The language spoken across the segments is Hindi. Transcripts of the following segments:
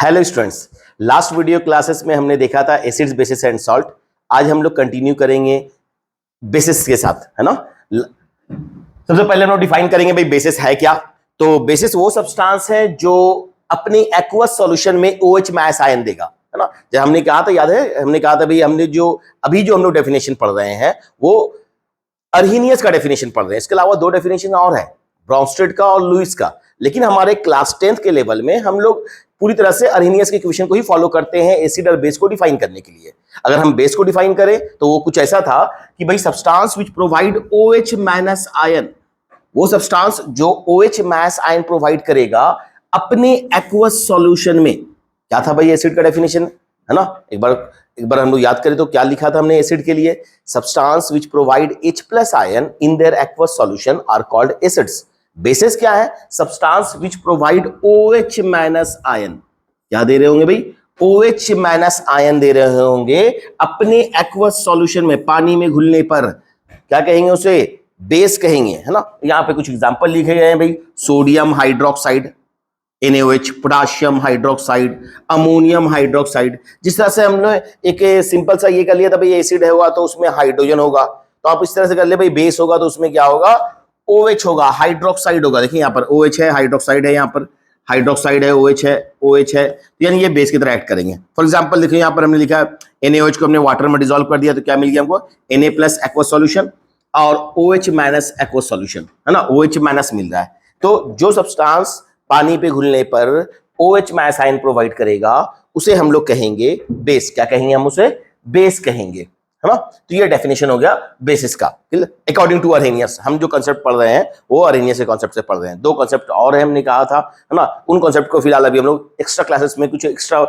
Hello students, last video classes में हमने देखा था एसिड्स, बेसिस एंड सॉल्ट। आज हम लोग कंटिन्यू करेंगे बेसिस के साथ, है ना। सबसे पहले हम लोग डिफाइन करेंगे भाई बेसिस है क्या। तो बेसिस वो सब्सटेंस है जो अपने एक्वस सॉल्यूशन में OH माइनस आयन देगा, है ना। जब हमने कहा था, याद है, हमने कहा था भाई हमने जो अभी जो हम लोग डेफिनेशन पढ़ रहे हैं वो अर्हीनियस का डेफिनेशन पढ़ रहे हैं। इसके अलावा दो डेफिनेशन और है, ब्राउनस्टेड का और लुईस का। लेकिन हमारे क्लास 10th के लेवल में हम लोग पूरी तरह से अर्हीनियस के इक्वेशन को ही फॉलो करते हैं एसिड और बेस को डिफाइन करने के लिए। अगर हम बेस को डिफाइन करें तो वो कुछ ऐसा था कि भाई substance which provide OH minus ion, वो सब्सटेंस जो OH माइनस आयन प्रोवाइड करेगा अपने एक्वस सॉल्यूशन में। क्या था भाई एसिड का डेफिनेशन, है ना। एक बार हम लोग याद करें तो क्या लिखा था हमने एसिड के लिए, substance which provide H plus ion in their aqueous solution are called acids. Bases क्या है, substance which provide OH minus ion. क्या दे रहे होंगे भाई, OH माइनस आयन दे रहे होंगे अपने एक्वस सॉल्यूशन में, पानी में घुलने पर। क्या कहेंगे उसे, बेस कहेंगे, है ना। यहां पे कुछ एग्जांपल लिखे गए हैं भाई, sodium hydroxide NaOH, potassium hydroxide, ammonium hydroxide. जिस तरह से हमने एक सिंपल सा ये कर लिया था भाई एसिड है हुआ तो उसमें हाइड्रोजन होगा, तो आप इस तरह से कर ले भाई बेस होगा तो उसमें क्या होगा, OH होगा, हाइड्रोक्साइड होगा। देखिए यहाँ पर OH है, हाइड्रोक्साइड है, यहाँ पर हाइड्रोक्साइड है, OH है, OH है, तो यानी ये बेस की तरह एक्ट करेंगे। फॉर एग्जांपल देखिए यहाँ पर हमने लिखा है NaOH को हमने वाटर में डिसॉल्व कर दिया तो क्या मिल गया हमको, Na प्लस एक्वस सॉल्यूशन और OH माइनस एक्वस सॉल्यूशन, है ना। OH माइनस मिल रहा है। तो जो सब्सटेंस पानी पे घुलने पर OH माइनस आयन प्रोवाइड करेगा उसे हम लोग कहेंगे बेस। क्या कहेंगे हम उसे, बेस कहेंगे, है ना। तो ये डेफिनेशन हो गया बेसिस का अकॉर्डिंग टू अर्हीनियस। हम जो कांसेप्ट पढ़ रहे हैं वो अर्हीनियस के कांसेप्ट से पढ़ रहे हैं। दो कांसेप्ट और है हमने कहा था, है ना। उन कांसेप्ट को फिलहाल अभी हम लोग एक्स्ट्रा क्लासेस में कुछ एक्स्ट्रा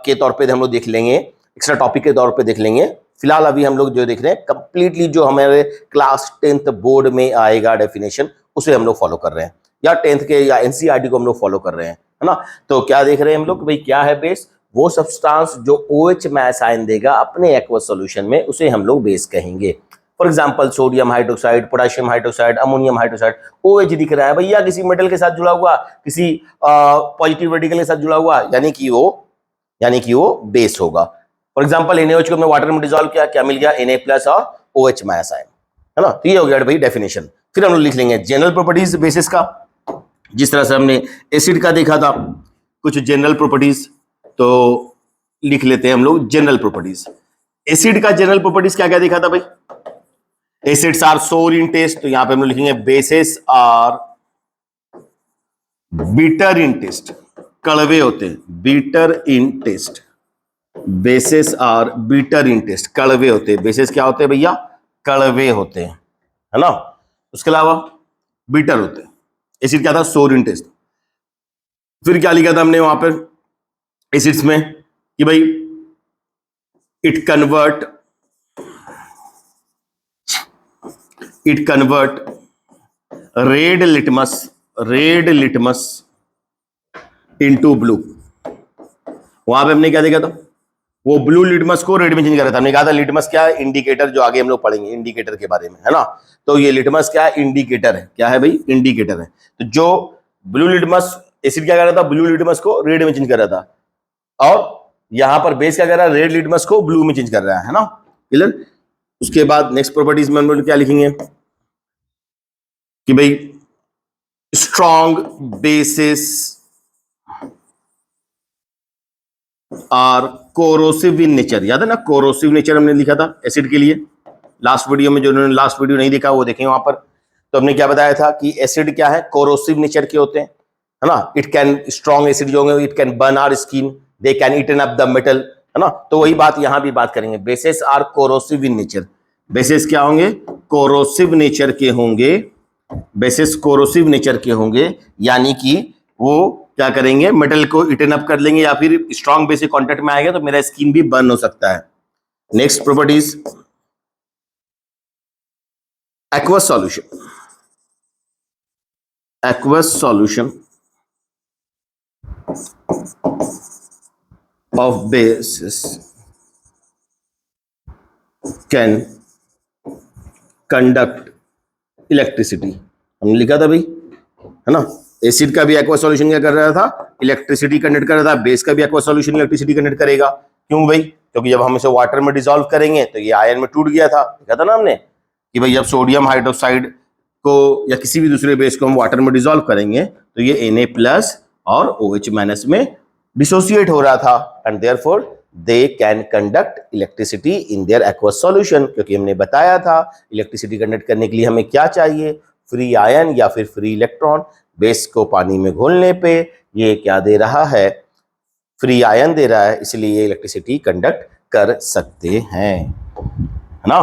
के तौर पे हम लोग देख लेंगे, एक्स्ट्रा टॉपिक के तौर पे देख लेंगे। फिलहाल अभी हम लोग जो देख रहे हैं कंप्लीटली जो हमारे क्लास 10th बोर्ड में आएगा डेफिनेशन, उसे हम लोग फॉलो कर रहे हैं, या 10th के या NCERT को हम लोग फॉलो कर रहे हैं, है ना। तो क्या देख रहे हैं हम लोग, भाई क्या है बेस, वो सब्सटेंस जो OH माइनस आयन देगा अपने एक्वस सॉल्यूशन में उसे हम लोग बेस कहेंगे। For example sodium hydroxide, potassium hydroxide, ammonium hydroxide. OH दिख रहा है भैया किसी मेटल के साथ जुड़ा हुआ, किसी पॉजिटिव रेडिकल के साथ जुड़ा हुआ, यानी कि वो बेस होगा। फॉर एग्जांपल NaOH को हमने वाटर में डिसॉल्व किया, क्या मिल गया, Na प्लस और OH माइनस आयन, है ना। तो ये हो गया भाई डेफिनेशन। फिर हम लोग लिख लेंगे जनरल प्रॉपर्टीज बेसिस का। जिस तरह से हमने एसिड का देखा था कुछ जनरल प्रॉपर्टीज, तो लिख लेते हैं हम लोग जनरल प्रॉपर्टीज। एसिड का जनरल प्रॉपर्टीज क्या क्या देखा था भाई, एसिड्स आर सोर इन टेस्ट, तो यहां पे हम लोग लिखेंगे bases are bitter in taste, कड़वे होते हैं, bitter in taste. Bases are bitter in taste, कड़वे होते हैं। बेसिस क्या होते हैं भैया, कड़वे होते हैं, है ना। उसके अलावा बीटर होते हैं। एसिड क्या था, सोर इन टेस्ट। फिर क्या लिखा था हमने वहां पर एसिड्स में कि भाई it convert red litmus into blue. वहां पे हमने क्या देखा था, वो ब्लू लिटमस को रेड में चेंज कर रहा था। हमने कहा था लिटमस क्या है, इंडिकेटर, जो आगे हम लोग पढ़ेंगे इंडिकेटर के बारे में, है ना। तो ये लिटमस क्या है, इंडिकेटर है। क्या है भाई, इंडिकेटर है। तो जो ब्लू लिटमस, एसिड क्या कर रहा था, ब्लू लिटमस को रेड में चेंज कर रहा था, और यहां पर बेस क्या कर रहा है, रेड लिटमस को ब्लू में चेंज कर रहा है ना। क्लियर। उसके बाद नेक्स्ट प्रॉपर्टीज में हम लोग क्या लिखेंगे कि भाई strong bases are corrosive in nature. याद है ना, कोरोसिव नेचर हमने लिखा था एसिड के लिए लास्ट वीडियो में। जो उन्होंने लास्ट वीडियो नहीं देखा वो देखें वहां पर। तो हमने क्या बताया था कि एसिड क्या है, कोरोसिव नेचर के होते हैं, है ना। इट कैन, स्ट्रॉन्ग एसिड जो होंगे, it can burn our skin, they can eaten up the metal, है ना। तो वही बात यहां भी बात करेंगे, bases are corrosive in nature. Bases क्या होंगे, कोरोसिव नेचर के होंगे, बेसिस कोरोसिव नेचर के होंगे, यानी कि वो क्या करेंगे, मेटल को इटन अप कर लेंगे, या फिर स्ट्रॉन्ग बेसिक कांटेक्ट में आएगा तो मेरा स्किन भी बर्न हो सकता है। Next properties, aqueous solution of bases can conduct electricity। हमने लिखा था भाई, है ना, एसिड का भी एक्वा सॉल्यूशन क्या कर रहा था, इलेक्ट्रिसिटी कंडक्ट कर रहा था, बेस का भी एक्वा सॉल्यूशन इलेक्ट्रिसिटी कंडक्ट करेगा। क्यों भाई? क्योंकि जब हम इसे वाटर में डिसॉल्व करेंगे तो ये आयन में टूट गया था, देखा था ना हमने कि भाई जब सोडियम हाइड्रोक्साइड को या किसी भी दूसरे बेस को हम वाटर में डिसॉल्व करेंगे तो ये Na+ और OH- में डिसोसिएट हो रहा था, and therefore they can conduct electricity in their aqueous solution. क्योंकि हमने बताया था इलेक्ट्रिसिटी कंडक्ट करने के लिए हमें क्या चाहिए, फ्री आयन या फिर फ्री इलेक्ट्रॉन। बेस को पानी में घोलने पे ये क्या दे रहा है, फ्री आयन दे रहा है, इसलिए इलेक्ट्रिसिटी कंडक्ट कर सकते हैं, है ना।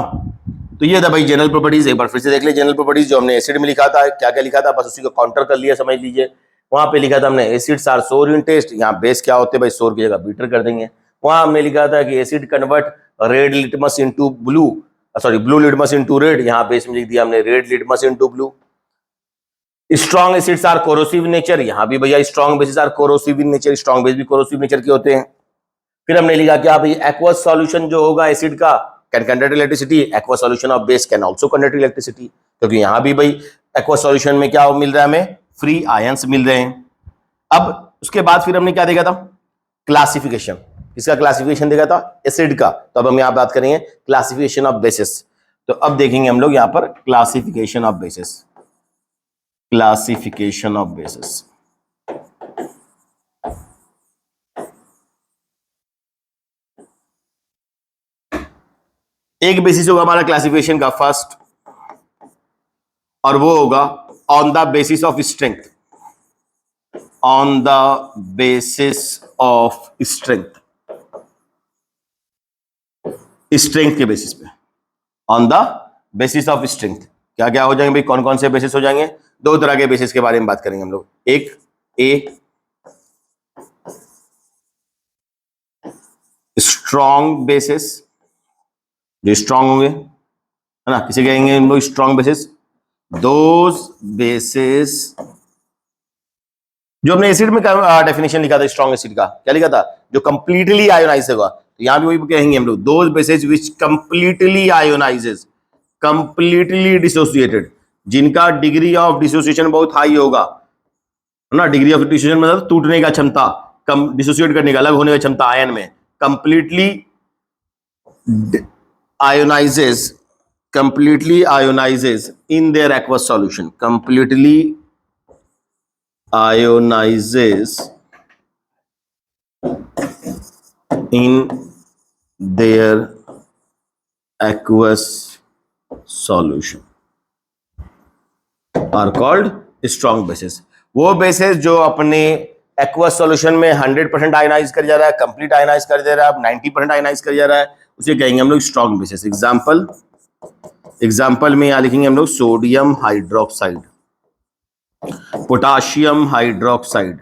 तो ये था भाई जनरल प्रॉपर्टीज। एक बार फिर से देख ले जनरल प्रॉपर्टीज जो हमने एसिड में लिखा था, क्या क्या लिखा था, बस उसी को काउंटर कर लिया, समझ लीजिए। वहां पे लिखा था हमने एसिड्स आर सोर इन टेस्ट, यहाँ बेस क्या होते हैं भाई, सोर की जगह बीटर कर देंगे। वहां हमने लिखा था कि acid convert red litmus into blue, sorry blue litmus into red, यहाँ बेस में लिख दिया हमने red litmus into blue. Strong acids are corrosive nature, यहाँ भी भैया strong bases are corrosive in nature, strong base भी कोरोसिव नेचर के होते हैं। फिर हमने लिखा क्या भाई, एक्वस सॉल्यूशन जो होगा एसिड का can conduct electricity, aqueous solution of base can also conduct electricity, क्योंकि यहां भी भाई एक्वस सॉल्यूशन में क्या मिल रहा है, हमें फ्री आयंस मिल रहे हैं। अब उसके बाद फिर हमने क्या देखा था, क्लासिफिकेशन। इसका क्लासिफिकेशन देखा था एसिड का, तो अब हम यहां बात करेंगे क्लासिफिकेशन ऑफ बेसिस। तो अब देखेंगे हम लोग यहां पर classification of basis, classification of basis. एक बेसिस होगा हमारा क्लासिफिकेशन का फर्स्ट, और वो होगा on the basis of strength, on the basis of strength, strength के बेसिस पे, on the basis of strength. क्या क्या हो जाएंगे भाई, कौन कौन से बेसिस हो जाएंगे, दो तरह के बेसिस के बारे में बात करेंगे हम लोग। एक ए स्ट्रॉन्ग बेसिस, जो स्ट्रॉन्ग होंगे, है ना, किसे कहेंगे हम लोग स्ट्रॉन्ग बेसिस, दोज बेसिस। जो हमने एसिड में डेफिनेशन लिखा था स्ट्रॉन्ग एसिड का, क्या लिखा था, जो कंप्लीटली आयोनाइज होगा, तो यहां भी वही कहेंगे हम लोग, those bases which completely ionizes, completely dissociated, जिनका डिग्री ऑफ डिसोसिएशन बहुत हाई होगा, है ना। डिग्री ऑफ डिसोसिएशन मतलब टूटने का क्षमता, कम डिसोसिएट करने का, अलग होने का क्षमता आयन में, completely ionises, completely ionizes in their aqueous solution, completely ionizes in their aqueous solution are called strong bases। वो बेसिस जो अपने एक्वस सॉल्यूशन में 100% आयनाइज कर जा रहा है, कंप्लीट आयनाइज कर दे रहा है, 90% आयनाइज कर जा रहा है, उसे कहेंगे हम लोग स्ट्रॉन्ग बेसिस। एग्जाम्पल में यहां लिखेंगे हम लोग sodium hydroxide, potassium hydroxide,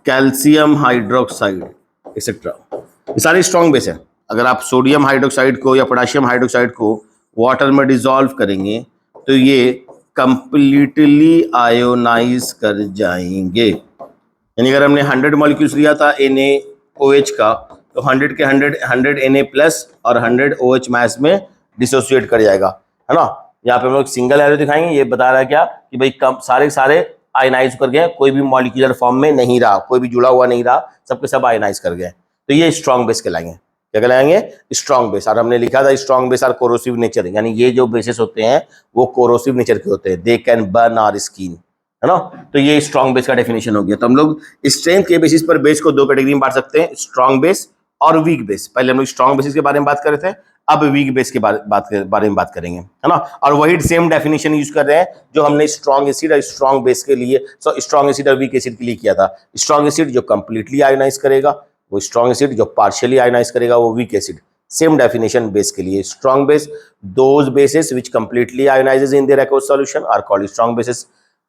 calcium hydroxide etcetera, ये सारे स्ट्रॉन्ग बेस है। अगर आप सोडियम हाइड्रोक्साइड को या पोटाशियम हाइड्रोक्साइड को वाटर में डिसॉल्व करेंगे तो ये कंप्लीटली आयोनाइज कर जाएंगे। यानी अगर हमने 100 मॉलिक्यूल्स लिया था NaOH का, तो 100 के 100 Na+ और 100 OH- में डिसोसिएट कर जाएगा, है ना। यहाँ पे हम लोग सिंगल एरो दिखाएंगे, ये बता रहा है क्या कि भाई कम सारे आयनाइज कर गए, कोई भी मॉलिक्यूलर फॉर्म में नहीं रहा, कोई भी जुड़ा हुआ नहीं रहा, सबके सब आयनाइज कर गए, तो ये स्ट्रॉन्ग बेस कहलाएंगे। क्या कहलाएंगे, स्ट्रॉन्ग बेस। और हमने लिखा था strong base are corrosive nature, यानी ये जो बेसिस होते हैं वो कोरोसिव नेचर के होते हैं, they can burn our skin, है ना। तो ये स्ट्रॉन्ग बेस का डेफिनेशन हो गया। तो हम लोग स्ट्रेंथ के बेसिस पर बेस को दो कैटेगरी में बांट सकते हैं, स्ट्रॉन्ग बेस और वीक बेस। पहले हम लोग स्ट्रॉन्ग बेसिस के बारे में बात कर रहे थे, अब वीक बेस के बारे में बात करेंगे, है ना। और वही सेम डेफिनेशन यूज कर रहे हैं जो हमने स्ट्रॉन्ग एसिड और स्ट्रॉन्ग बेस के लिए, स्ट्रॉन्ग एसिड और वीक एसिड के लिए किया था। स्ट्रॉन्ग एसिड जो कंप्लीटली आयोनाइज करेगा वो स्ट्रॉन्ग एसिड, जो पार्शियली आयोनाइज करेगा वो weak acid. Same definition base के लिए, strong base those bases which completely ionizes in their aqueous solution are called strong bases.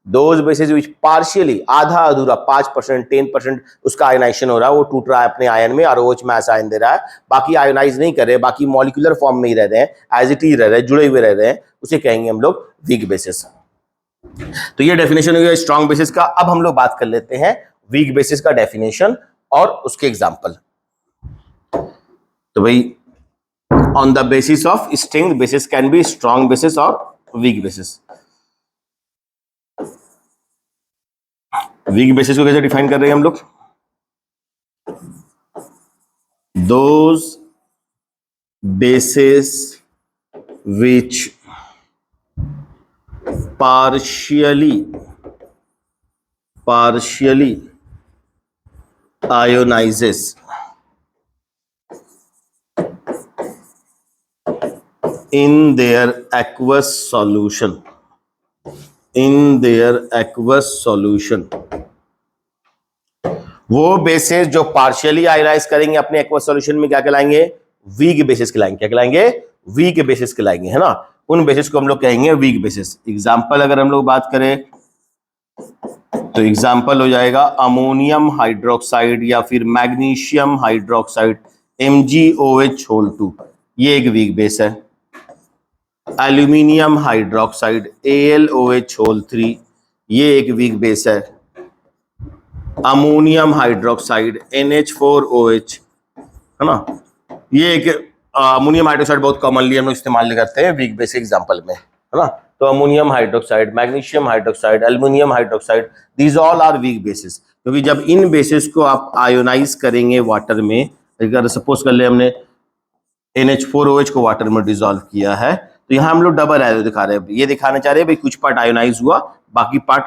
Those bases which partially, आधा अधूरा 5% 10% उसका आयनाइजेशन हो रहा है, वो टूट रहा है अपने आयन में और OH में ऐसा आयन दे रहा है, बाकी आयोनाइज नहीं कर रहे, बाकी मॉलिक्यूलर फॉर्म में ही रह रहे हैं, एज इट इज रह रहे हैं, जुड़े हुए रह रहे हैं, उसे कहेंगे हम लोग वीक बेसिस। तो ये डेफिनेशन हो गया स्ट्रॉन्ग बेसिस का। अब हम लोग बात कर लेते हैं वीक बेसिस का डेफिनेशन और उसके एग्जाम्पल। तो भाई on the basis of strength basis can be strong bases और वीक बेसिस। वीक बेसिस को कैसे डिफाइन कर रहे हैं हम लोग? Those bases which partially ionizes in their aqueous solution वो बेसिस जो पार्शियली आयोनाइज करेंगे अपने एक्वस सॉल्यूशन में क्या कहलाएंगे? वीक बेसिस कहलाएंगे। क्या कहलाएंगे? वीक बेसिस कहलाएंगे, है ना। उन बेसिस को हम लोग कहेंगे वीक बेसिस। एग्जांपल अगर हम लोग बात करें तो एग्जांपल हो जाएगा अमोनियम हाइड्रोक्साइड या फिर मैग्नीशियम हाइड्रोक्साइड MgOH2, ये एक वीक बेस है। एल्यूमिनियम हाइड्रोक्साइड AlOH3, ये एक वीक बेस है। अमोनियम हाइड्रोक्साइड NH4OH, है ना, ये एक अमोनियम हाइड्रोक्साइड बहुत कॉमनली हम लोग इस्तेमाल करते हैं वीक बेस एग्जांपल में, है ना। तो ammonium hydroxide, magnesium hydroxide, aluminium hydroxide, these all are weak bases. क्योंकि जब इन बेसिस को आप आयोनाइज करेंगे वाटर में, अगर सपोज कर ले हमने NH4OH को वाटर में डिसॉल्व किया है, तो यहाँ हम लोग डबल एरो दिखा रहे हैं। ये दिखाना चाह रहे हैं भाई कुछ पार्ट आयोनाइज हुआ, बाकी पार्ट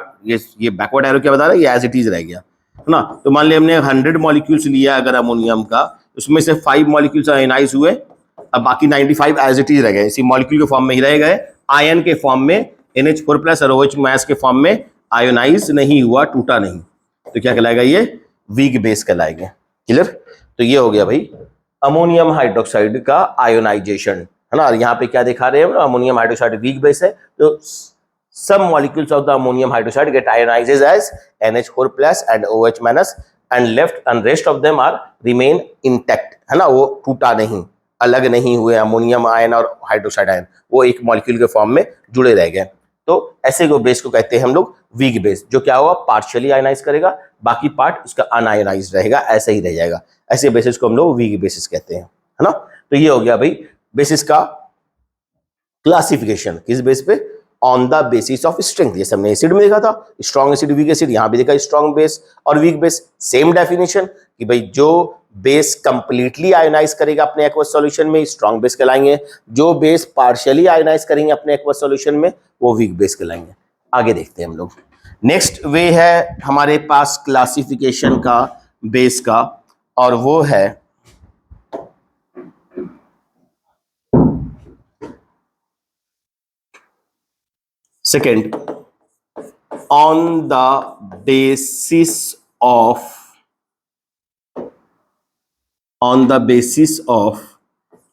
ये बैकवर्ड एरो क्या बता रहा है, ये एज इट इज रह गया, है ना। तो मान लिया हमने 100 मॉलिक्यूल्स लिया अगर अमोनियम का, उसमें से 5 मॉलिक्यूल्स आयोनाइज हुए, अब बाकी 95 एज इट इज रह गए, इसी मॉलिक्यूल के फॉर्म में ही रह गए, आयन के फॉर्म में NH4+ और OH मैस के फॉर्म में आयोनाइज नहीं हुआ, टूटा नहीं, तो क्या कहलाएगा? ये वीक बेस कहलाएगा। क्लियर? तो ये हो गया भाई अमोनियम हाइड्रोक्साइड का आयोनाइजेशन, है ना। यहाँ पे क्या दिखा रहे हैं? अमोनियम हाइड्रोक्साइड वीक बेस है, तो some molecules of the ammonium hydroxide get ionizes as NH4+ and OH- and rest of them are remain intact, है ना, वो टूटा नहीं, अलग नहीं हुए अमोनियम आयन और हाइड्रोक्साइड आयन, वो एक मॉलिक्यूल के फॉर्म में जुड़े रह गए। तो ऐसे को बेस को कहते हैं हम लोग वीक बेस, जो क्या होगा? पार्शियली आयनाइज करेगा, बाकी पार्ट उसका अनआयोनाइज्ड रहेगा, ऐसे ही रह जाएगा। ऐसे बेसिस को हम लोग वीक बेसिस कहते हैं, है ना। तो ये हो गया भाई बेसिस का क्लासिफिकेशन। किस बेस पे? On the basis of strength. जैसे हमने एसिड में देखा था स्ट्रॉन्ग एसिड, वीक एसिड, यहां भी देखा स्ट्रॉन्ग बेस और वीक बेस, सेम डेफिनेशन कि भाई जो बेस कंप्लीटली आयोनाइज करेगा अपने एक्वस सॉल्यूशन में, स्ट्रॉन्ग बेस कहलाएंगे। जो बेस पार्शियली आयोनाइज करेंगे अपने एक्वस सॉल्यूशन में, वो वीक बेस कहलाएंगे। आगे देखते हैं हम लोग। नेक्स्ट वे है हमारे पास क्लासिफिकेशन का बेस का, और वो है second, on the basis of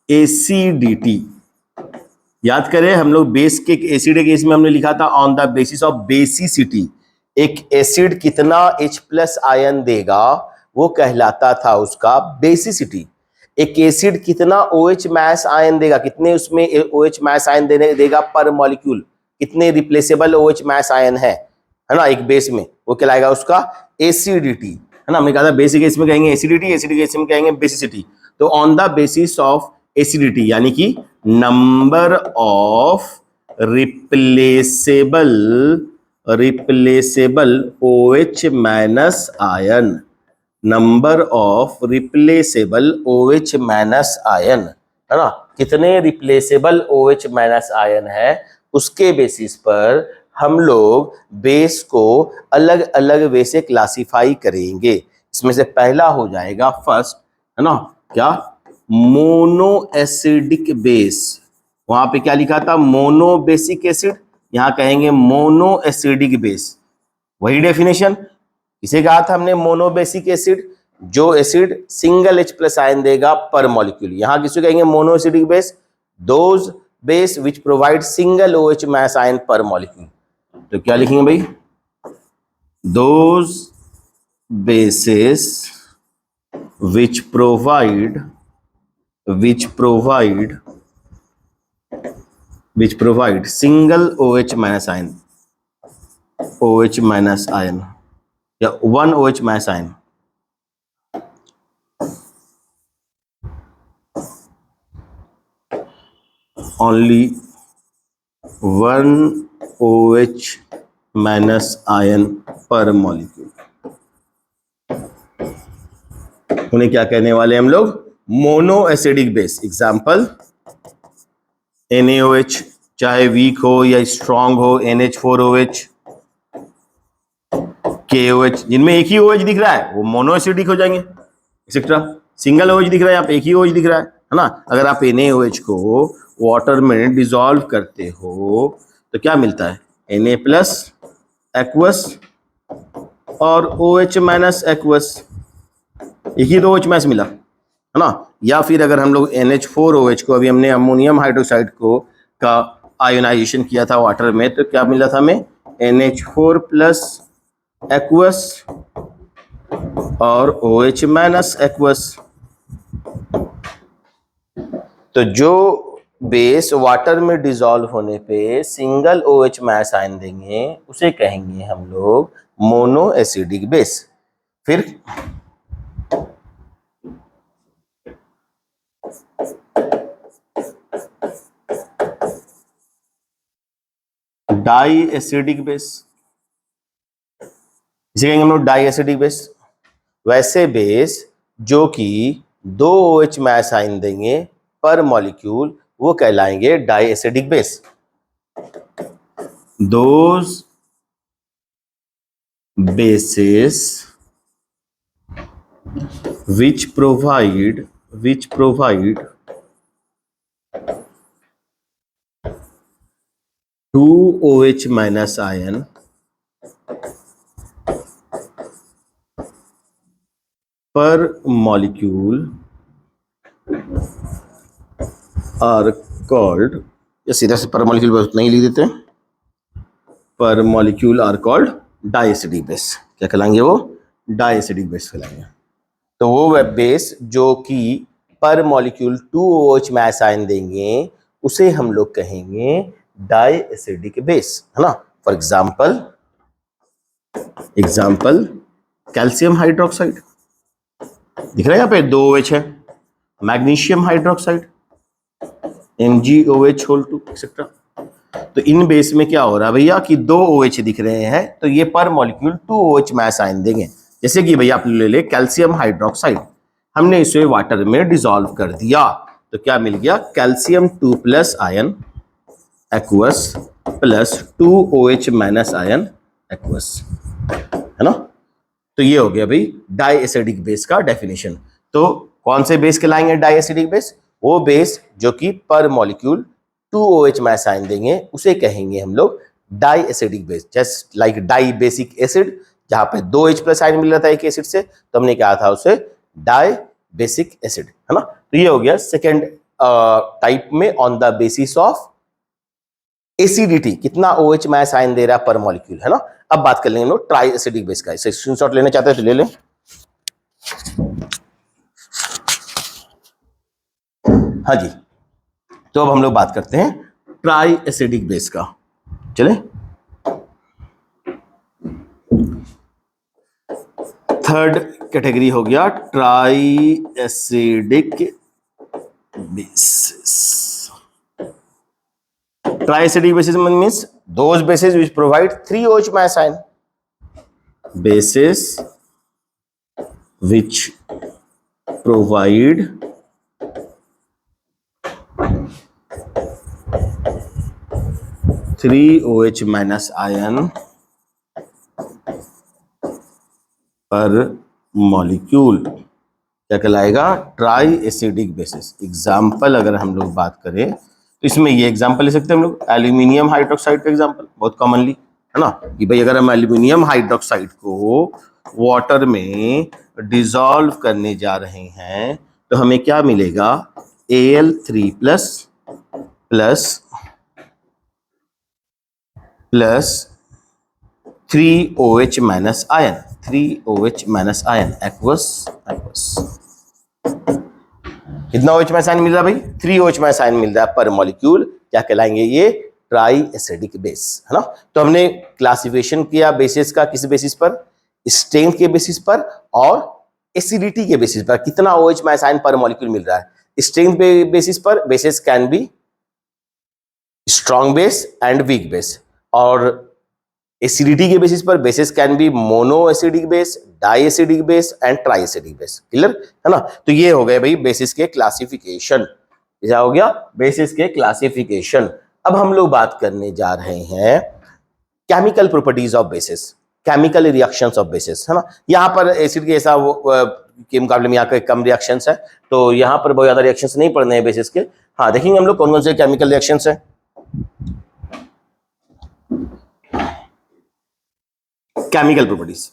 acidity। याद करें हम लोग बेस के एसिड के केस में हमने लिखा था on the basis of basicity. एक एसिड कितना H+ आयन देगा वो कहलाता था उसका बेसिसिटी। एक एसिड कितना OH मैस आयन देगा, कितने उसमें OH मैस आयन देगा पर मॉलिक्यूल, कितने रिप्लेसेबल OH मैस आयन है ना एक बेस में, वो कहलाएगा उसका एसिडिटी, है ना। हमने कहा था बेसिक केस में कहेंगे एसिडिटी, एसिडिक केस में कहेंगे बेसिसिटी। तो on the basis of acidity यानी कि number of replaceable OH minus ion, number of replaceable OH minus ion, है ना। कितने रिप्लेसेबल OH माइनस आयन है, उसके बेसिस पर हम लोग बेस को अलग अलग वे से क्लासिफाई करेंगे। इसमें से पहला हो जाएगा फर्स्ट, है ना, क्या? Mono acidic base. वहां पे क्या लिखा था? मोनो बेसिक एसिड, यहां कहेंगे मोनो एसिडिक बेस। वही डेफिनेशन इसे कहा था हमने, मोनो बेसिक एसिड, जो एसिड सिंगल H+ आयन देगा पर मॉलिक्यूल। यहां किसी कहेंगे monoacidic base, those base which provide single OH mass ion per molecule. तो क्या लिखेंगे भाई? Those bases which provide single OH minus ion या 1 OH minus ion। only 1 OH minus ion per molecule, उन्हें क्या कहने वाले हम लोग? Mono acidic base. Example NaOH, चाहे वीक हो या स्ट्रांग हो, NH4OH, KOH, जिनमें एक ही OH दिख रहा है वो मोनो एसिडिक हो जाएंगे, एक्सेट्रा। सिंगल OH दिख रहा है, यहाँ पे एक ही OH दिख रहा है ना। अगर आप NaOH को वाटर में डिसॉल्व करते हो तो क्या मिलता है? Na प्लस एक्वस और OH माइनस एक्वस, एक ही तो OH माइनस मिला है ना। या फिर अगर हम लोग NH4OH को, अभी हमने अमोनियम हाइड्रोक्साइड को का आयोनाइजेशन किया था वाटर में, तो क्या मिला था हमें? NH4 प्लस एक्वस और OH माइनस एक्वस। तो जो बेस वाटर में डिसॉल्व होने पे सिंगल OH माइनस आयन देंगे उसे कहेंगे हम लोग मोनो एसिडिक बेस। फिर डाई एसिडिक बेस, इसे कहेंगे हम लोग डाई एसिडिक बेस। वैसे बेस जो कि 2 OH माइनस आयन देंगे पर मॉलिक्यूल वो कहलाएंगे di acidic base. Those bases which provide 2 OH minus ion per molecule are called, या सीधा से पर मॉलिक्यूल नहीं लिख देते, पर मॉलिक्यूल आर कॉल्ड डाइएसिडिक बेस। क्या कहलाएंगे वो? डाइएसिडिक बेस कहलाएंगे। तो वो बेस जो कि पर मॉलिक्यूल 2 OH माइनस आयन देंगे उसे हम लोग कहेंगे डाइएसिडिक बेस, है ना। फॉर एग्जाम्पल कैल्शियम हाइड्रोक्साइड दिख रहा है यहाँ पे 2 OH है, मैग्नीशियम हाइड्रोक्साइड MgOH2 एक्सेट्रा। तो इन बेस में क्या हो रहा है भैया कि 2 OH दिख रहे हैं, तो ये पर मॉलिक्यूल 2 OH माइनस आयन देंगे। जैसे कि भैया आप ले ले कैल्शियम हाइड्रोक्साइड, हमने इसे वाटर में डिसॉल्व कर दिया तो क्या मिल गया? Calcium 2 plus ion aqueous plus 2 OH minus ion aqueous, है ना। तो ये हो गया भाई डाई एसिडिक बेस का डेफिनेशन। तो कौन से बेस कहलाएंगे डाई एसिडिक बेस? वो बेस जो कि पर मॉलिक्यूल 2 OH माइनस आयन देंगे उसे कहेंगे हम लोग die acidic base. Just like dibasic acid, जहां पे 2 H प्लस आयन मिल रहा था एक एसिड से, तो हमने कहा था उसे डाई बेसिक एसिड, है ना। तो ये हो गया सेकेंड टाइप में on the basis of acidity, कितना OH माइनस आयन दे रहा है पर मॉलिक्यूल, है ना। अब बात कर लेंगे हम लोग ट्राई एसिडिक बेस का। इसे स्क्रीनशॉट लेना चाहते हैं तो ले लें। हाँ जी, तो अब हम लोग बात करते हैं ट्राई एसिडिक बेस का। चले, थर्ड कैटेगरी हो गया try acidic basis. Try acidic basis means those basis which provide 3 OH minus ion, bases which provide 3 OH minus ion per molecule क्या कहलाएगा? Try acidic basis. एग्जाम्पल अगर हम लोग बात करें तो इसमें ये एग्जाम्पल ले सकते हैं हम लोग एल्यूमिनियम हाइड्रोक्साइड का एग्जाम्पल, बहुत कॉमनली, है ना, कि भाई अगर हम एल्यूमिनियम हाइड्रोक्साइड को वाटर में डिसॉल्व करने जा रहे हैं तो हमें क्या मिलेगा? Al3 plus plus plus 3 OH minus ion, 3 OH minus ion aqueous aqueous. कितना OH माइनस आयन मिल रहा है भाई? 3 OH माइनस आयन मिल रहा है पर मॉलिक्यूल। क्या कहलाएंगे ये? ट्राई एसिडिक बेस, है ना। तो हमने क्लासिफिकेशन किया बेसिस का, किस बेसिस पर? स्ट्रेंथ के बेसिस पर और एसिडिटी के बेसिस पर, कितना OH minus ion per molecule मिल रहा है। स्ट्रेंथ बेसिस पर bases can be strong base and weak base, और एसिडिटी के बेसिस पर bases can be monoacidic base, die acidic base and triacidic base. Clear है ना? तो ये हो गए भाई बेसिस के क्लासिफिकेशन। क्या हो गया? बेसिस के क्लासिफिकेशन। अब हम लोग बात करने जा रहे हैं chemical properties of basis, chemical reactions of basis, है ना? यहाँ पर एसिड के ऐसा के मुकाबले में यहाँ पे कम रिएक्शंस है, तो यहाँ पर बहुत ज्यादा रिएक्शंस नहीं पढ़ने हैं बेसिस के। हाँ, देखेंगे हम लोग कौन कौन से केमिकल रिएक्शंस है। केमिकल प्रॉपर्टीज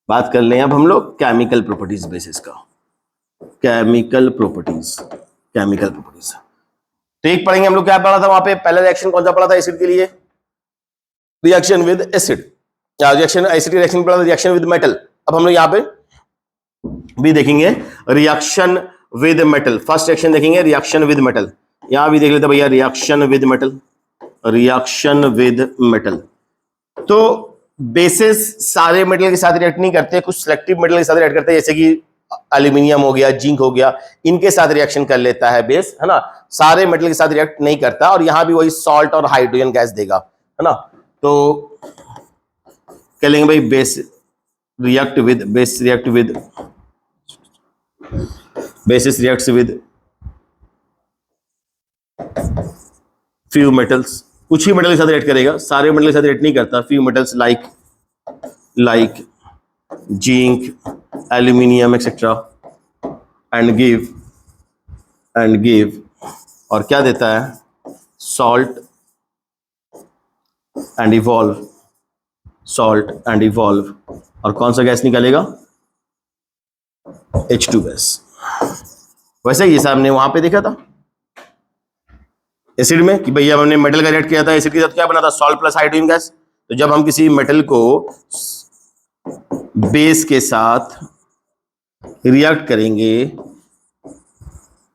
बात कर लें अब हम लोग केमिकल प्रॉपर्टीज बेसिस का। केमिकल प्रॉपर्टीज, केमिकल प्रॉपर्टीज तो एक पढ़ेंगे हम लोग। क्या पढ़ा था वहां पे? पहला रिएक्शन कौन सा पढ़ा था एसिड के लिए? Reaction with acid, reaction acid reaction पढ़ा था, रिएक्शन विद मेटल। अब हम लोग यहाँ पे भी देखेंगे reaction with metal. First reaction देखेंगे रिएक्शन विद मेटल। यहां भी देख लेते भैया reaction with metal, reaction with metal. तो बेसिस सारे मेटल के साथ रिएक्ट नहीं करते, कुछ सिलेक्टिव मेटल के साथ रिएक्ट करते हैं, जैसे कि एल्यूमिनियम हो गया, जिंक हो गया, इनके साथ रिएक्शन कर लेता है बेस, है ना? सारे मेटल के साथ रिएक्ट नहीं करता। और यहां भी वही सॉल्ट और हाइड्रोजन गैस देगा, है ना? तो कह लेंगे भाई base react with, base react with, basis reacts with few metals. कुछ ही मेटल के साथ रिएक्ट करेगा, सारे मेटल के साथ रिएक्ट नहीं करता। Few metals like zinc, aluminium etcetera, and give और क्या देता है? Salt and evolve, salt and evolve. और कौन सा गैस निकालेगा? H2 gas. वैसे ही जैसा हमने वहां पे देखा था एसिड में कि भैया हमने मेटल का रिएक्ट किया था, एसिड के साथ क्या बना था? Salt plus hydrogen gas. तो जब हम किसी मेटल को बेस के साथ रिएक्ट करेंगे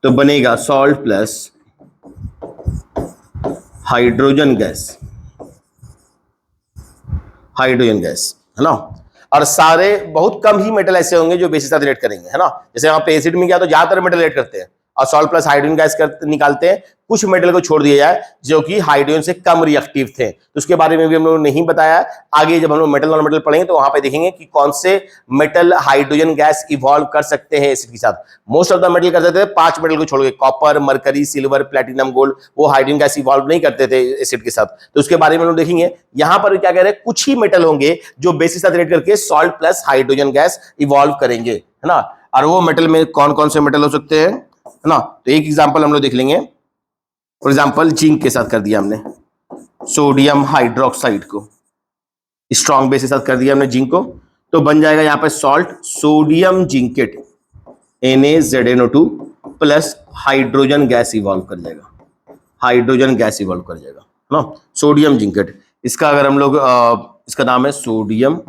तो बनेगा salt plus hydrogen gas, hydrogen gas, है ना? और सारे बहुत कम ही मेटल ऐसे होंगे जो बेस के साथ रिएक्ट करेंगे, है ना? जैसे वहां पे एसिड में क्या तो ज्यादातर मेटल रिएक्ट करते हैं और सॉल्ट प्लस हाइड्रोजन गैस निकालते हैं। कुछ मेटल को छोड़ दिया जाए जो कि हाइड्रोजन से कम रिएक्टिव थे, तो उसके बारे में भी हम लोगों ने नहीं बताया। आगे जब हम लोग मेटल नॉन मेटल पढ़ेंगे तो वहां पे देखेंगे कि कौन से मेटल हाइड्रोजन गैस इवॉल्व कर सकते हैं एसिड के साथ। मोस्ट ऑफ द मेटल कर सकते थे, 5 मेटल को छोड़ के, copper, mercury, silver, platinum, gold, वो हाइड्रोजन गैस इवॉल्व नहीं करते थे एसिड के साथ, तो उसके बारे में हम लोग देखेंगे। यहां पर क्या कह रहे हैं? कुछ ही मेटल होंगे जो बेस के साथ रिएक्ट करके salt plus hydrogen gas evolve करेंगे, है ना? और वो मेटल में कौन कौन से मेटल हो सकते हैं, है ना? तो एक एग्जांपल हम लोग देख लेंगे। फॉर एग्जांपल जिंक के साथ कर दिया हमने सोडियम हाइड्रोक्साइड को, स्ट्रॉन्ग बेस के साथ कर दिया हमने जिंक को, तो बन जाएगा यहाँ पे salt sodium zincate NaZnO2 plus hydrogen gas evolve कर जाएगा, हाइड्रोजन गैस इवॉल्व कर जाएगा, है ना? Sodium zincate. इसका अगर हम लोग इसका नाम है सोडियम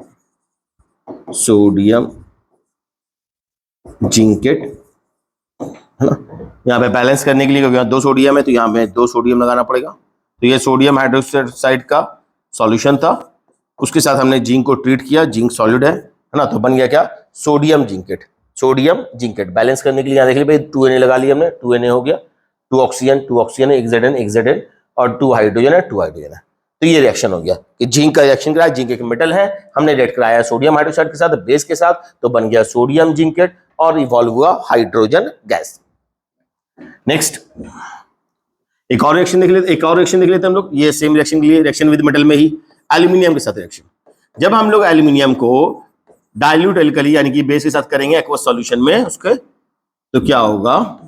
जिंकेट, है ना? यहाँ पे बैलेंस करने के लिए, क्योंकि यहाँ 2 सोडियम है तो यहाँ पे 2 सोडियम लगाना पड़ेगा। तो ये सोडियम हाइड्रोक्साइड का सॉल्यूशन था, उसके साथ हमने जिंक को ट्रीट किया, जिंक सॉलिड है ना? तो बन गया क्या? Sodium zincate, sodium zincate. Balance करने के लिए यहाँ देख लीजिए 2Na लगा लिया हमने, 2Na हो गया, 2 ऑक्सीजन, एक Zn और 2 हाइड्रोजन है, 2 हाइड्रोजन है। तो ये रिएक्शन हो गया कि जिंक का रिएक्शन कराया, जिंक एक मेटल है, हमने रिएक्ट कराया सोडियम हाइड्रोक्साइड के साथ, बेस के साथ, तो बन गया सोडियम जिंकेट और इवॉल्व हुआ हाइड्रोजन गैस। नेक्स्ट एक और रिएक्शन देख लेते हम लोग। ये सेम रिएक्शन के लिए, रिएक्शन विद मेटल में ही एल्यूमिनियम के साथ रिएक्शन। जब हम लोग एल्यूमिनियम को डाइल्यूट एल्कली यानी कि बेस के साथ करेंगे एक्वस सॉल्यूशन में उसके, तो क्या होगा?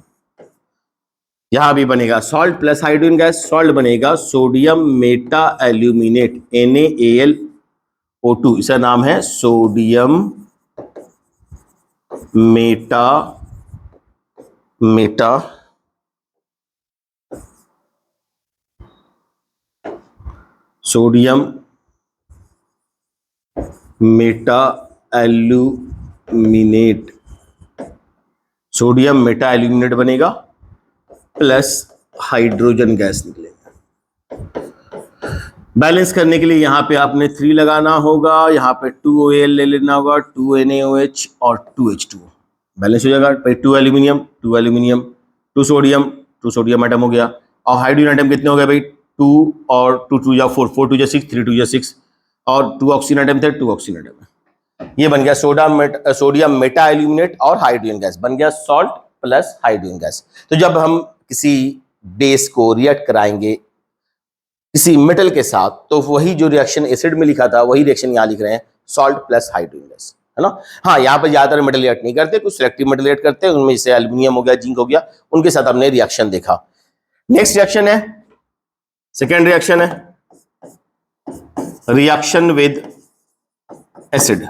यहां भी बनेगा salt plus hydrogen gas. Salt बनेगा सोडियम मेटा एल्यूमिनेट NaAlO2, इसका नाम है sodium Meta sodium Meta aluminate, sodium Meta aluminate बनेगा प्लस हाइड्रोजन गैस निकलेगा। बैलेंस करने के लिए यहाँ पे आपने 3 लगाना होगा, यहाँ पे 2Al ले लेना होगा, 2NaOH और 2H2O। बैलेंस हो जाएगा। 2 एल्यूमिनियम 2 सोडियम एटम हो गया, और हाइड्रोजन एटम कितने हो गए भाई? 2 और 2 2 या 4, 4 2 6, 3 2 6, और 2 ऑक्सीजन एटम थे, 2 ऑक्सीजन एटम। ये बन गया सोडियम मेटा एल्यूमिनेट और हाइड्रोजन गैस, बन गया सॉल्ट प्लस हाइड्रोजन गैस। तो जब हम किसी बेस को रिएक्ट कराएंगे किसी मेटल के साथ, तो वही जो रिएक्शन एसिड में लिखा था वही रिएक्शन यहाँ लिख रहे हैं, सॉल्ट प्लस हाइड्रोजन गैस, है ना। हाँ, यहाँ पर ज्यादातर मेटल रिएक्ट नहीं करते, कुछ सिलेक्टिव मेटल रिएक्ट करते हैं, उनमें जैसे एल्यूमिनियम हो गया, जिंक हो गया, उनके साथ हमने रिएक्शन देखा। नेक्स्ट रिएक्शन है, सेकेंड रिएक्शन है रिएक्शन विद एसिड।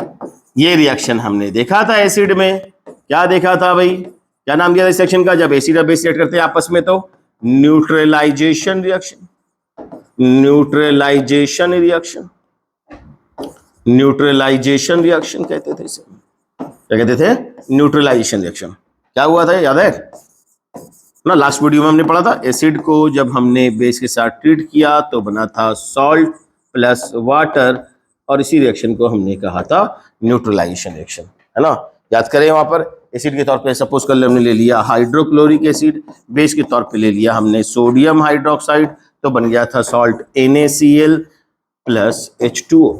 ये रिएक्शन हमने देखा था एसिड में, क्या देखा था भाई, क्या नाम दिया था इस रिएक्शन का, जब एसिड और बेस रिएक्ट करते हैं आपस में तो neutralisation reaction, neutralisation reaction, neutralisation reaction कहते थे इसे, क्या कहते थे, न्यूट्रलाइजेशन रिएक्शन। क्या हुआ था याद है ना, लास्ट वीडियो में हमने पढ़ा था, एसिड को जब हमने बेस के साथ ट्रीट किया तो बना था सॉल्ट प्लस वाटर, और इसी रिएक्शन को हमने कहा था न्यूट्रलाइजेशन रिएक्शन, है ना। याद करें, वहां पर एसिड के तौर पे सपोज कर ले हमने ले लिया हाइड्रोक्लोरिक एसिड, बेस के तौर पे ले लिया हमने सोडियम हाइड्रोक्साइड, तो बन गया था सॉल्ट NaCl प्लस H2O,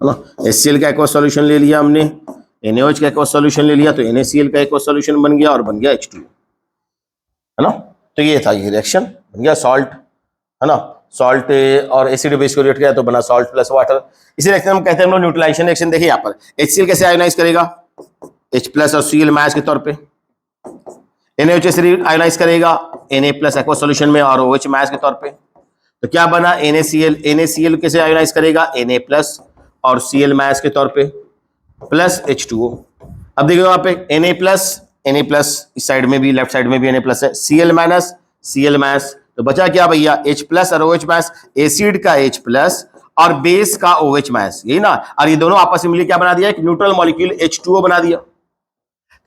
है ना। HCl का एक्वस सॉल्यूशन ले लिया हमने, NaOH का एक्वस सॉल्यूशन ले लिया, तो NaCl का एक्वस सॉल्यूशन बन गया और बन गया H2O, है ना। तो ये था, ये रिएक्शन बन गया सॉल्ट, है ना, सॉल्ट और एसिड बेस को रिएक्ट किया तो बना सॉल्ट प्लस वाटर। इसी रिएक्शन हम कहते हैं हम लोग न्यूट्रलाइजेशन रिएक्शन। देखिए यहाँ पर HCl कैसे आयोनाइज करेगा, H प्लस और Cl मैच के तौर पे, NaOH से आयोनाइज करेगा Na प्लस एक्वस सॉल्यूशन में और OH मैच के तौर पे, तो क्या बना NaCl, NaCl कैसे आयोनाइज करेगा Na प्लस और Cl मैच के तौर पे प्लस H2O। अब देखिए वहां पे Na प्लस इस साइड में भी, लेफ्ट साइड में भी Na प्लस है, Cl माइनस Cl मैच, तो बचा क्या भैया, H प्लस और OH मैच, एसिड का H प्लस और बेस का OH मैच, यही ना। और ये दोनों आपस में मिलकर क्या बना दिया, एक न्यूट्रल मॉलिक्यूल H2O बना दिया।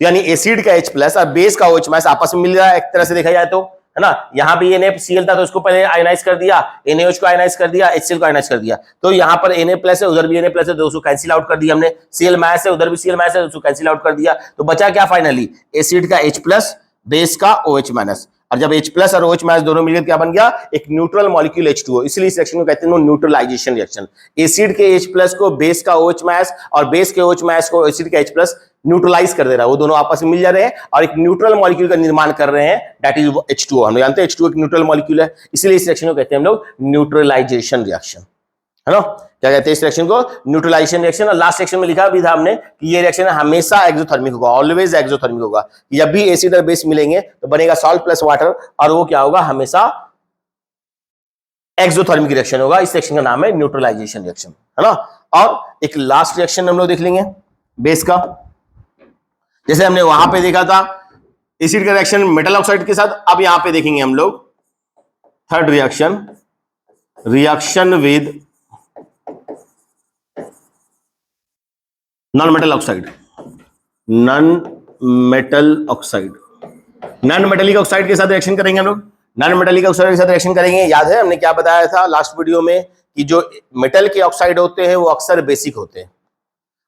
यानी एसिड का H प्लस और बेस का OH मैच आपस में मिल रहा है एक तरह से देखा जाए तो, है ना। यहाँ भी NaCl था तो उसको पहले आयोनाइज कर दिया, NaOH को आयोनाइज कर दिया, HCl को आयोनाइज कर दिया, तो यहाँ पर Na प्लस है, उधर भी Na प्लस है, तो उसको कैंसिल आउट कर दिया हमने, Cl मैच है, उधर भी Cl मैच है, उसको कैंसिल आउट कर दिया, तो बचा क्या फाइनली, एसिड का H प्लस, बेस का OH माइनस, और जब H प्लस और OH मैच दोनों मिलकर क्या बन गया, एक न्यूट्रल मॉलिक्यूल H2O। इसलिए इस रिएक्शन को कहते हैं न्यूट्रलाइजेशन रिएक्शन। एसिड के H प्लस को बेस का OH मैच और बेस के OH मैच को एसिड का H प्लस न्यूट्रलाइज कर दे रहा है, वो दोनों आपस में मिल जा रहे हैं और एक न्यूट्रल मॉलिक्यूल का निर्माण कर रहे हैं, दैट इज H2O। हम लोग जानते हैं H2O एक न्यूट्रल मॉलिक्यूल है, इसलिए इस रिएक्शन को कहते हैं हम लोग न्यूट्रलाइजेशन रिएक्शन, है ना। क्या कहते हैं इस रिएक्शन को, न्यूट्रलाइजेशन रिएक्शन। और लास्ट सेक्शन में लिखा भी था हमने कि ये रिएक्शन हमेशा एक्सोथर्मिक होगा, ऑलवेज एक्सोथर्मिक होगा। जब भी एसिड और बेस मिलेंगे तो बनेगा सॉल्ट प्लस वाटर, और वो क्या होगा, हमेशा एक्सोथर्मिक रिएक्शन होगा। इस रिएक्शन का नाम है न्यूट्रलाइजेशन रिएक्शन, है ना। और एक लास्ट रिएक्शन हम लोग देख लेंगे बेस का, जैसे हमने वहां पे देखा था एसिड का रिएक्शन मेटल ऑक्साइड के साथ, अब यहां पे देखेंगे हम लोग third reaction, reaction with non metal oxide, non metal oxide, non metallic oxide के साथ रिएक्शन करेंगे हम लोग, नॉन मेटेलिक ऑक्साइड के साथ रिएक्शन करेंगे। याद है हमने क्या बताया था लास्ट वीडियो में कि जो मेटल के ऑक्साइड होते हैं वो अक्सर बेसिक होते हैं,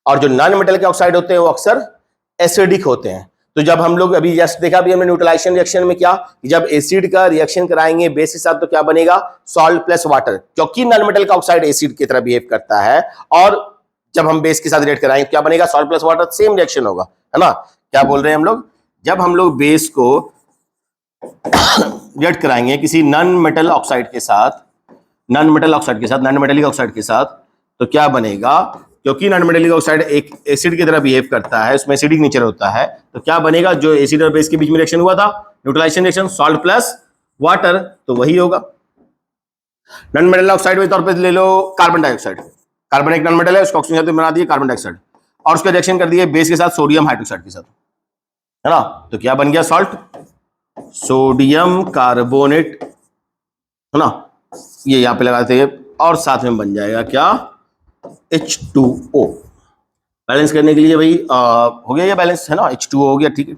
और जो नॉन मेटल के ऑक्साइड होते हैं वो अक्सर एसिडिक होते हैं। तो जब हम लोग अभी जस्ट देखा भी हमने न्यूट्रलाइजेशन रिएक्शन में क्या, जब एसिड का रिएक्शन कराएंगे बेस के साथ तो क्या बनेगा, सॉल्ट प्लस वाटर, क्योंकि नॉन मेटल का ऑक्साइड एसिड की तरह बिहेव करता है, और जब हम बेस के साथ रिएक्ट कराएंगे क्या बनेगा, salt plus water, same reaction होगा, है ना। क्या बोल रहे हैं हम लोग, जब हम लोग बेस को रिएक्ट कराएंगे किसी नॉन मेटल ऑक्साइड के साथ, नॉन मेटल ऑक्साइड के साथ, नॉन मेटेलिक ऑक्साइड के साथ, तो क्या बनेगा, क्योंकि नॉन मेटेलिक ऑक्साइड एक एसिड की तरह बिहेव करता है, उसमें एसिडिक नेचर होता है, तो क्या बनेगा, जो एसिड और बेस के बीच में रिएक्शन हुआ था neutralisation reaction, salt plus water, तो वही होगा। नॉन मेटल ऑक्साइड के तौर पे ले लो कार्बन डाइऑक्साइड, कार्बन एक नॉन मेटल है, उसको ऑक्सीजन से बना दिए कार्बन डाइऑक्साइड, और उसका रिएक्शन कर दिए बेस के साथ सोडियम हाइड्रोक्साइड के साथ, है ना, तो क्या बन गया, सॉल्ट, सोडियम कार्बोनेट, है ना, ये यहां पे लगाते हैं, और साथ में बन जाएगा क्या, H2O। बैलेंस करने के लिए भाई हो गया ये बैलेंस, है ना, H2O हो गया, ठीक है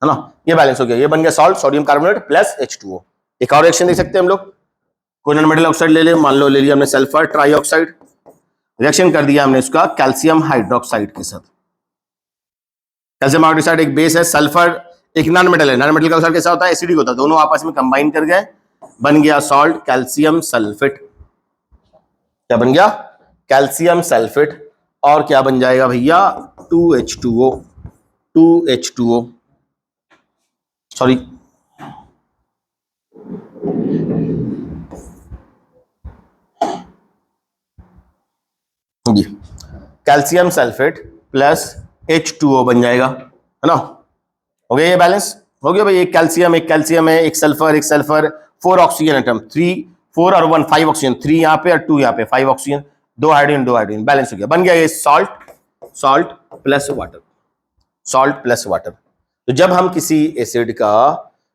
ना, ये बैलेंस हो गया, ये बन गया salt, sodium carbonate plus H2O। एक और रिएक्शन देख सकते हैं हम लोग, कोई नॉन मेटल ऑक्साइड ले ले, मान लो ले लिया हमने सल्फर ट्राइऑक्साइड, रिएक्शन कर दिया हमने उसका कैल्शियम हाइड्रोक्साइड के साथ। कैल्शियम हाइड्रोक्साइड एक बेस है, सल्फर एक नॉन मेटल है, नॉन मेटल का ऑक्साइड कैसा होता है, एसिडिक होता है, दोनों आपस में कंबाइन कर गए, बन गया सॉल्ट कैल्शियम सल्फेट, क्या बन गया, कैल्शियम सल्फेट, और क्या बन जाएगा भैया, 2H2O, 2H2O, सॉरी जी, कैल्शियम सल्फेट प्लस H2O बन जाएगा, है ना। हो गया ये बैलेंस, हो गया भाई। एक कैल्शियम है, एक सल्फर, 4 ऑक्सीजन एटम, 4 और 1 5 ऑक्सीजन, 3 यहाँ पे और 2 यहाँ पे, 5 ऑक्सीजन, 2 हाइड्रोजन, बैलेंस हो गया, बन गया ये सॉल्ट प्लस वाटर। तो जब हम किसी एसिड का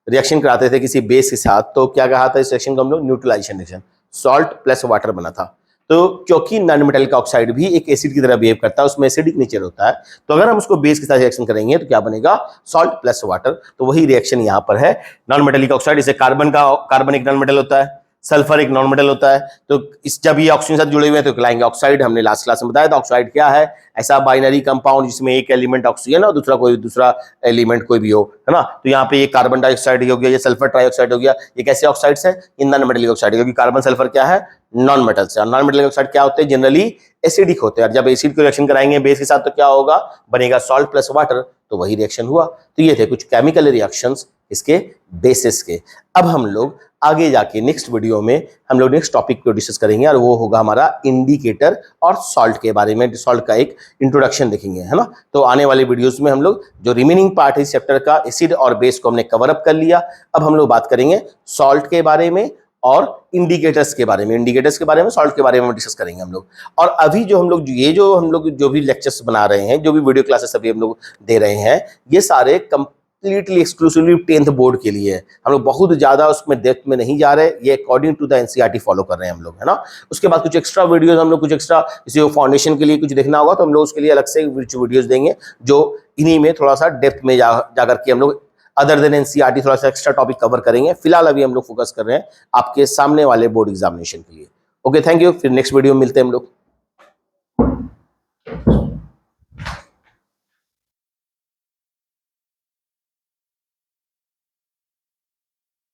रिएक्शन कराते थे किसी बेस के साथ, तो क्या कहा था इस रिएक्शन को हम लोग, neutralisation reaction, salt plus water बना था। तो क्योंकि नॉन मेटालिक ऑक्साइड भी एक एसिड की तरह बिहेव करता है, उसमें एसिडिक नेचर होता है, तो अगर हम उसको बेस के साथ रिएक्शन करेंगे तो क्या बनेगा, सॉल्ट प्लस वाटर। तो वही रिएक्शन यहां पर है, नॉन मेटालिक ऑक्साइड, इसे कार्बन एक नॉन मेटल होता है, सल्फर एक नॉन मेटल होता है, तो इस जब ये ऑक्सीजन के साथ जुड़े हुए हैं तो कहलाएंगे ऑक्साइड। हमने लास्ट क्लास में बताया था ऑक्साइड क्या है, ऐसा बाइनरी कंपाउंड जिसमें एक एलिमेंट ऑक्सीजन और दूसरा एलिमेंट कोई भी हो, है ना। तो यहाँ पे ये कार्बन डाइऑक्साइड हो गया, ये सल्फर ट्राइऑक्साइड हो गया, ये कैसे ऑक्साइड्स है, ये नॉन मेटालिक ऑक्साइड, क्योंकि कार्बन सल्फर क्या है, नॉन मेटल्स है। नॉन मेटालिक ऑक्साइड क्या होते हैं, जनरली एसिडिक होते हैं। जब एसिड को रिएक्शन कराएंगे बेस के साथ तो क्या होगा, बनेगा सॉल्ट प्लस वाटर, तो वही रिएक्शन हुआ। तो ये थे कुछ केमिकल रिएक्शंस इसके बेसिस के। अब हम लोग आगे जाके नेक्स्ट वीडियो में हम लोग नेक्स्ट टॉपिक को डिस्कस करेंगे, और वो होगा हमारा इंडिकेटर और सॉल्ट के बारे में, सॉल्ट का एक इंट्रोडक्शन देखेंगे, है ना। तो आने वाले वीडियोस में हम लोग जो रिमेनिंग पार्ट है इस चैप्टर का, एसिड और बेस को हमने कवर अप कर लिया। अब हम लोग बात करेंगे सॉल्ट के बारे में और इंडिकेटर्स के बारे में, सॉल्ट के बारे में डिस्कस करेंगे हम लोग। और अभी जो हम लोग जो भी लेक्चर्स बना रहे हैं, जो भी वीडियो क्लासेस अभी हम लोग दे रहे हैं, ये सारे कंप्लीटली एक्सक्लूसिवली 10th बोर्ड के लिए है। हम लोग बहुत ज्यादा उसमें डेप्थ में नहीं जा रहे, ये according to the NCERT follow कर रहे हैं हम लोग, है ना। उसके बाद कुछ एक्स्ट्रा वीडियोस हम लोग, कुछ एक्स्ट्रा किसी फाउंडेशन के लिए कुछ देखना होगा तो हम लोग उसके लिए अलग से वीडियोस देंगे, जो इन्हीं में थोड़ा सा डेप्थ में जाकर के हम लोग अदर देन एनसीईआरटी थोड़ा सा एक्स्ट्रा टॉपिक कवर करेंगे। फिलहाल अभी हम लोग फोकस कर रहे हैं आपके सामने वाले बोर्ड एग्जामिनेशन के लिए। Okay, thank you. फिर नेक्स्ट वीडियो में मिलते हैं हम लोग।